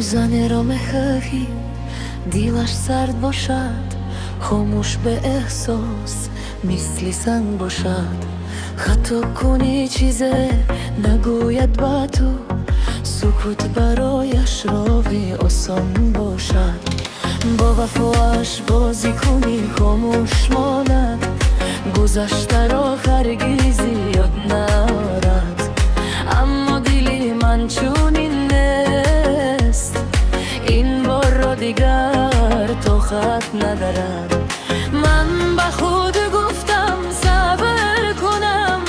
روزانه را مخواهی دیلش سرد باشد، خاموش به احساس مثل سنگ باشد. خطا کنی چیزه نگوید با تو، سکوت برایش راوی آسان باشد. با وفاش بازی کنی خاموش ماند، گذشته را هرگیزی یاد نرد. اما دلی من چونین نیست، این بار را دیگر طاقت ندارد. من به خود گفتم صبر کنم،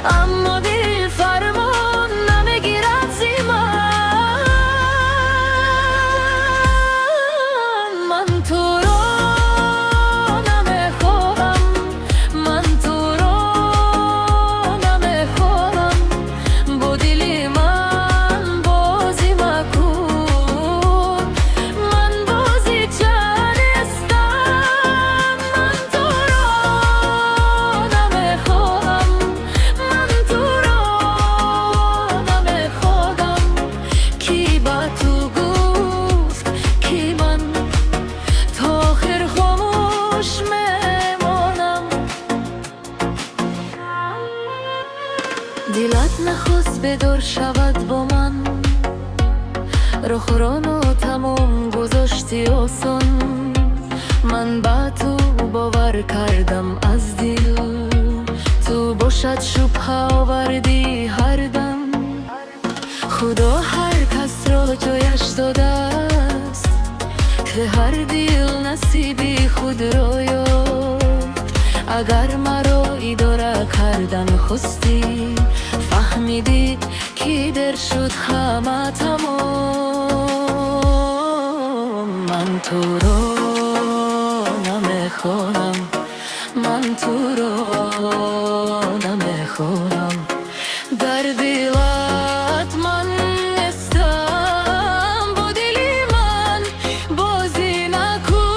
اما دل فرمان نمیگیرد زی من. من تو را نمیخواهم، من تو را نمیخواهم، با دل من بازی مکن، من بازی چنستم. من تو را نمیخواهم، من تو را نمیخواهم، کی با تو گفت کی من تا آخر خاموش میمانم. دلت نخواست بدور شود با من، رخورانو تمام گذاشتی آسان. من با تو باور کردم از دل، تو باشد شبه آوردی هر دم. خدا هر کس را جایش داده است، که هر دل نصیبی خود را یافت. اگر مرا اداره کردن خواستی، فهمیدی که در شد همه تمام. من تو را نمیخواهم، من تو را نمیخواهم، در دلت من نیستم، با دلی من بازی نکن.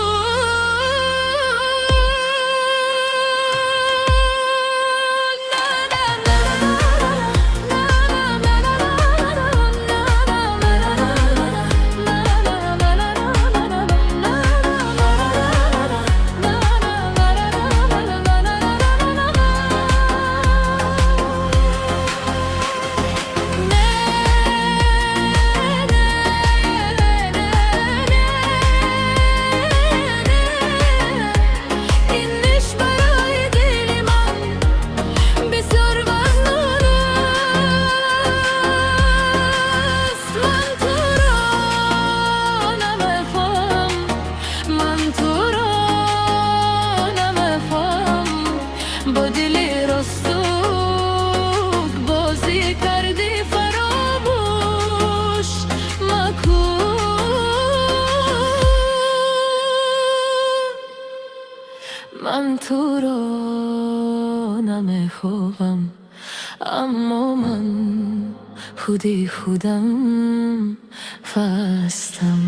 با دلی راستوک بازی کردی فراموش مکن. من تو را نمیخواهم، اما من خودی خودم فستم.